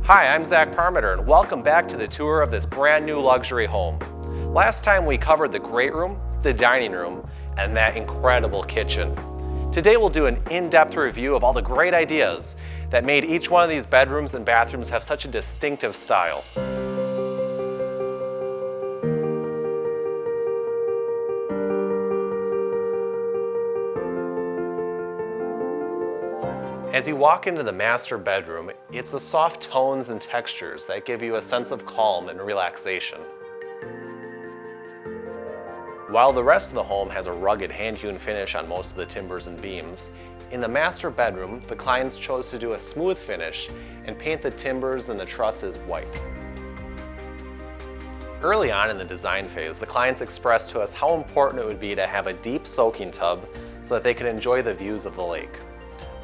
Hi, I'm Zach Parmiter, and welcome back to the tour of this brand new luxury home. Last time we covered the great room, the dining room, and that incredible kitchen. Today we'll do an in-depth review of all the great ideas that made each one of these bedrooms and bathrooms have such a distinctive style. As you walk into the master bedroom, it's the soft tones and textures that give you a sense of calm and relaxation. While the rest of the home has a rugged hand-hewn finish on most of the timbers and beams, in the master bedroom, the clients chose to do a smooth finish and paint the timbers and the trusses white. Early on in the design phase, the clients expressed to us how important it would be to have a deep soaking tub so that they could enjoy the views of the lake.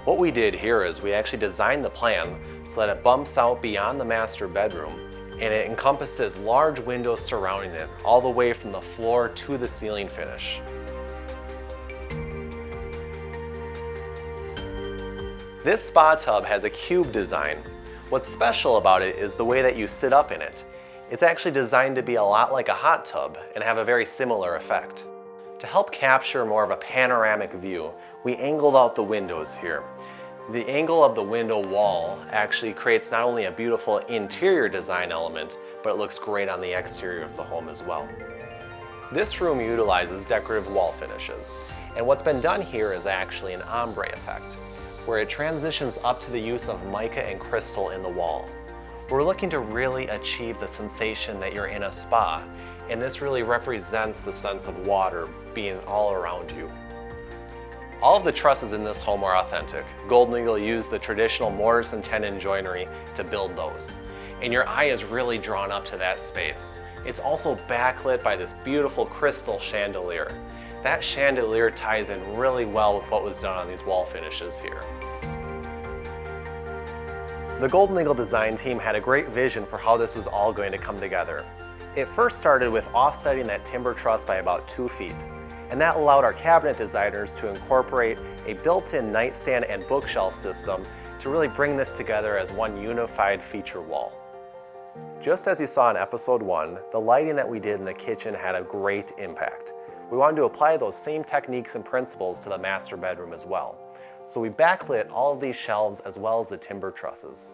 What we did here is we actually designed the plan so that it bumps out beyond the master bedroom and it encompasses large windows surrounding it all the way from the floor to the ceiling finish. This spa tub has a cube design. What's special about it is the way that you sit up in it. It's actually designed to be a lot like a hot tub and have a very similar effect. To help capture more of a panoramic view, we angled out the windows here. The angle of the window wall actually creates not only a beautiful interior design element, but it looks great on the exterior of the home as well. This room utilizes decorative wall finishes, and what's been done here is actually an ombre effect, where it transitions up to the use of mica and crystal in the wall. We're looking to really achieve the sensation that you're in a spa, and this really represents the sense of water being all around you. All of the trusses in this home are authentic. Golden Eagle used the traditional mortise and tenon joinery to build those. And your eye is really drawn up to that space. It's also backlit by this beautiful crystal chandelier. That chandelier ties in really well with what was done on these wall finishes here. The Golden Eagle design team had a great vision for how this was all going to come together. It first started with offsetting that timber truss by about 2 feet, and that allowed our cabinet designers to incorporate a built-in nightstand and bookshelf system to really bring this together as one unified feature wall. Just as you saw in episode 1, the lighting that we did in the kitchen had a great impact. We wanted to apply those same techniques and principles to the master bedroom as well. So we backlit all of these shelves as well as the timber trusses.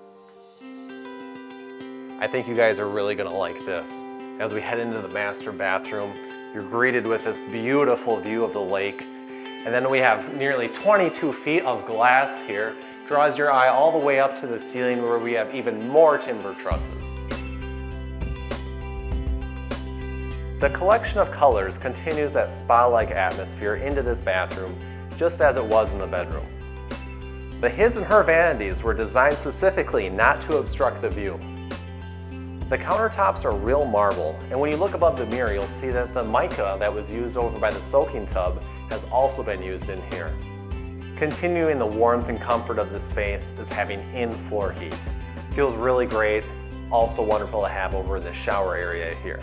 I think you guys are really gonna like this. As we head into the master bathroom, you're greeted with this beautiful view of the lake. And then we have nearly 22 feet of glass here. Draws your eye all the way up to the ceiling where we have even more timber trusses. The collection of colors continues that spa-like atmosphere into this bathroom, just as it was in the bedroom. The his and her vanities were designed specifically not to obstruct the view. The countertops are real marble, and when you look above the mirror, you'll see that the mica that was used over by the soaking tub has also been used in here. Continuing the warmth and comfort of the space is having in-floor heat. Feels really great, also wonderful to have over in the shower area here.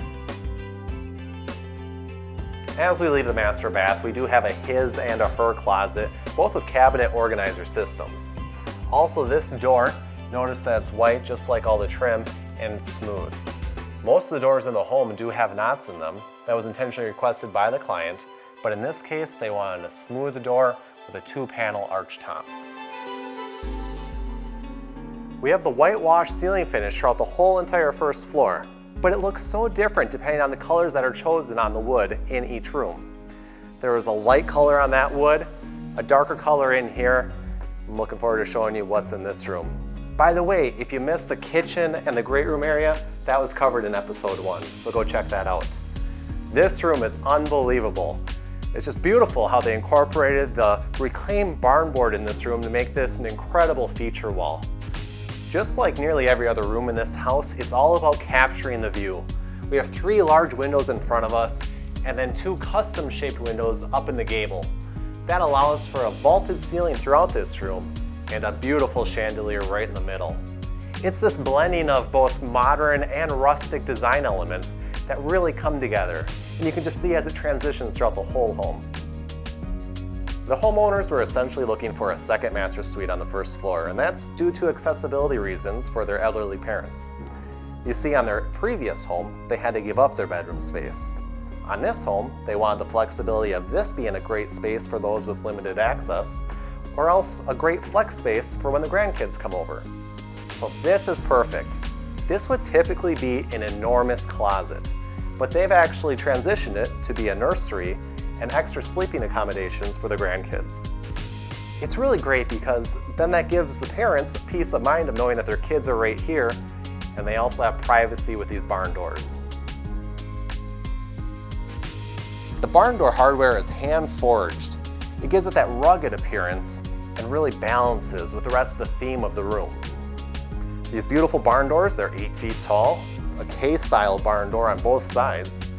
As we leave the master bath, we do have a his and a her closet, both with cabinet organizer systems. Also this door, notice that it's white just like all the trim, and it's smooth. Most of the doors in the home do have knots in them. That was intentionally requested by the client, but in this case they wanted a smooth door with a 2-panel arch top. We have the whitewash ceiling finish throughout the whole entire first floor, but it looks so different depending on the colors that are chosen on the wood in each room. There is a light color on that wood, a darker color in here. I'm looking forward to showing you what's in this room. By the way, if you missed the kitchen and the great room area, that was covered in episode 1, so go check that out. This room is unbelievable. It's just beautiful how they incorporated the reclaimed barn board in this room to make this an incredible feature wall. Just like nearly every other room in this house, it's all about capturing the view. We have 3 large windows in front of us and then 2 custom-shaped windows up in the gable. That allows for a vaulted ceiling throughout this room and a beautiful chandelier right in the middle. It's this blending of both modern and rustic design elements that really come together, and you can just see as it transitions throughout the whole home. The homeowners were essentially looking for a second master suite on the first floor, and that's due to accessibility reasons for their elderly parents. You see, on their previous home, they had to give up their bedroom space. On this home, they wanted the flexibility of this being a great space for those with limited access, or else a great flex space for when the grandkids come over. So this is perfect. This would typically be an enormous closet, but they've actually transitioned it to be a nursery and extra sleeping accommodations for the grandkids. It's really great because then that gives the parents peace of mind of knowing that their kids are right here, and they also have privacy with these barn doors. The barn door hardware is hand forged. It gives it that rugged appearance and really balances with the rest of the theme of the room. These beautiful barn doors, they're 8 feet tall, a K-style barn door on both sides,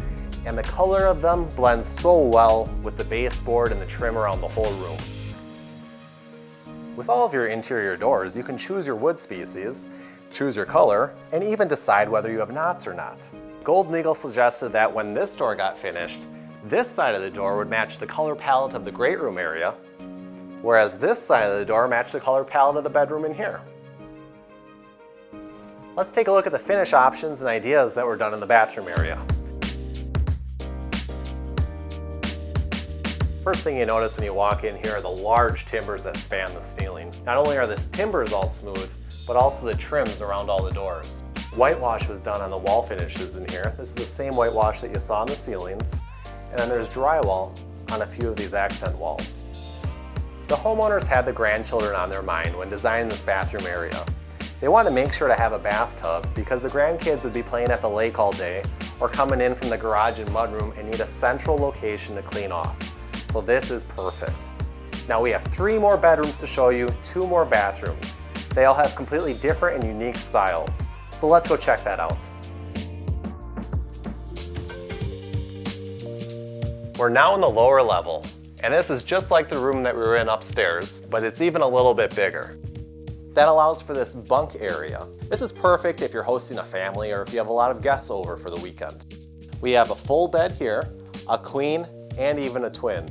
and the color of them blends so well with the baseboard and the trim around the whole room. With all of your interior doors, you can choose your wood species, choose your color, and even decide whether you have knots or not. Golden Eagle suggested that when this door got finished, this side of the door would match the color palette of the great room area, whereas this side of the door matched the color palette of the bedroom in here. Let's take a look at the finish options and ideas that were done in the bathroom area. First thing you notice when you walk in here are the large timbers that span the ceiling. Not only are the timbers all smooth, but also the trims around all the doors. Whitewash was done on the wall finishes in here. This is the same whitewash that you saw on the ceilings. And then there's drywall on a few of these accent walls. The homeowners had the grandchildren on their mind when designing this bathroom area. They wanted to make sure to have a bathtub because the grandkids would be playing at the lake all day or coming in from the garage and mudroom and need a central location to clean off. So this is perfect. Now we have 3 more bedrooms to show you, 2 more bathrooms. They all have completely different and unique styles. So let's go check that out. We're now in the lower level, and this is just like the room that we were in upstairs, but it's even a little bit bigger. That allows for this bunk area. This is perfect if you're hosting a family or if you have a lot of guests over for the weekend. We have a full bed here, a queen, and even a twin.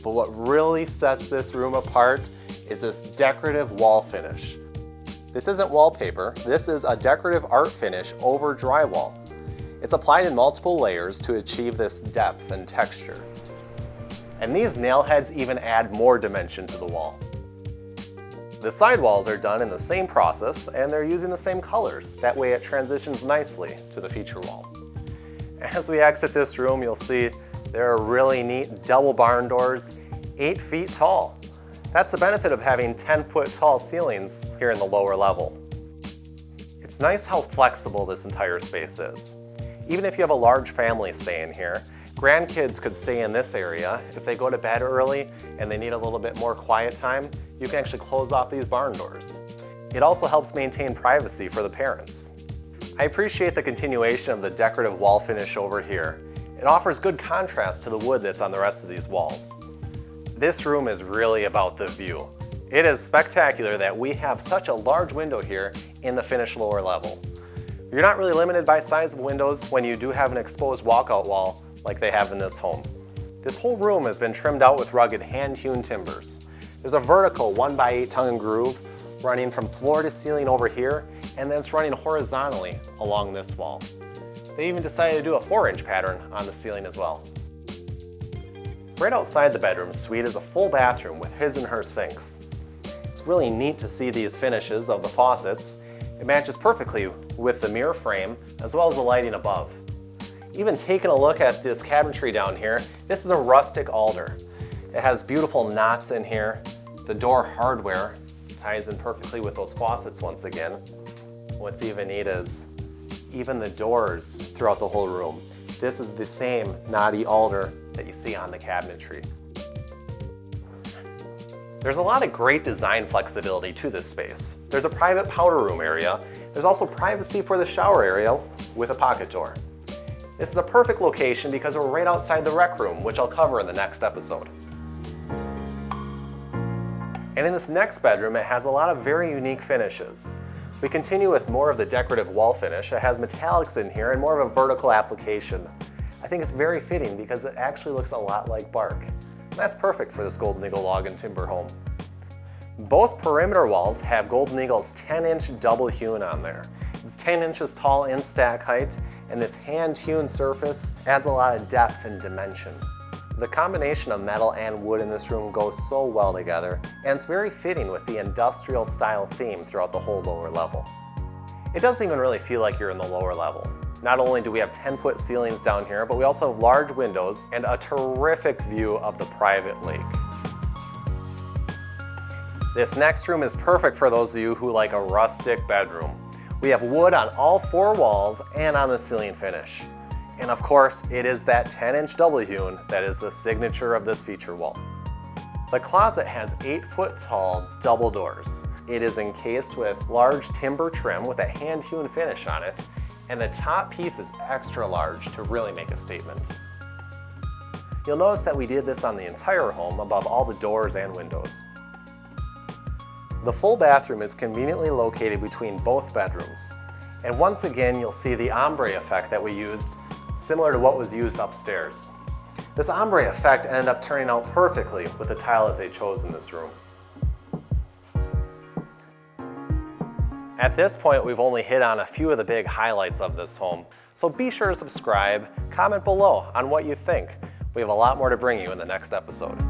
But what really sets this room apart is this decorative wall finish. This isn't wallpaper, this is a decorative art finish over drywall. It's applied in multiple layers to achieve this depth and texture. And these nail heads even add more dimension to the wall. The sidewalls are done in the same process and they're using the same colors. That way it transitions nicely to the feature wall. As we exit this room, you'll see there are really neat double barn doors, 8 feet tall. That's the benefit of having 10-foot tall ceilings here in the lower level. It's nice how flexible this entire space is. Even if you have a large family staying here, grandkids could stay in this area. If they go to bed early and they need a little bit more quiet time, you can actually close off these barn doors. It also helps maintain privacy for the parents. I appreciate the continuation of the decorative wall finish over here. It offers good contrast to the wood that's on the rest of these walls. This room is really about the view. It is spectacular that we have such a large window here in the finished lower level. You're not really limited by size of windows when you do have an exposed walkout wall like they have in this home. This whole room has been trimmed out with rugged hand-hewn timbers. There's a vertical 1x8 tongue and groove running from floor to ceiling over here, and then it's running horizontally along this wall. They even decided to do a 4-inch pattern on the ceiling as well. Right outside the bedroom suite is a full bathroom with his and her sinks. It's really neat to see these finishes of the faucets. It matches perfectly with the mirror frame as well as the lighting above. Even taking a look at this cabinetry down here, this is a rustic alder. It has beautiful knots in here. The door hardware ties in perfectly with those faucets once again. What's even neat is even the doors throughout the whole room. This is the same knotty alder that you see on the cabinetry. There's a lot of great design flexibility to this space. There's a private powder room area. There's also privacy for the shower area with a pocket door. This is a perfect location because we're right outside the rec room, which I'll cover in the next episode. And in this next bedroom, it has a lot of very unique finishes. We continue with more of the decorative wall finish. It has metallics in here and more of a vertical application. I think it's very fitting because it actually looks a lot like bark. That's perfect for this Golden Eagle log and timber home. Both perimeter walls have Golden Eagle's 10-inch double hewn on there. It's 10 inches tall in stack height, and this hand-hewn surface adds a lot of depth and dimension. The combination of metal and wood in this room goes so well together, and it's very fitting with the industrial style theme throughout the whole lower level. It doesn't even really feel like you're in the lower level. Not only do we have 10-foot ceilings down here, but we also have large windows and a terrific view of the private lake. This next room is perfect for those of you who like a rustic bedroom. We have wood on all 4 walls and on the ceiling finish. And of course, it is that 10-inch double hewn that is the signature of this feature wall. The closet has 8-foot tall double doors. It is encased with large timber trim with a hand-hewn finish on it, and the top piece is extra large to really make a statement. You'll notice that we did this on the entire home above all the doors and windows. The full bathroom is conveniently located between both bedrooms. And once again, you'll see the ombre effect that we used, similar to what was used upstairs. This ombre effect ended up turning out perfectly with the tile that they chose in this room. At this point, we've only hit on a few of the big highlights of this home. So be sure to subscribe, comment below on what you think. We have a lot more to bring you in the next episode.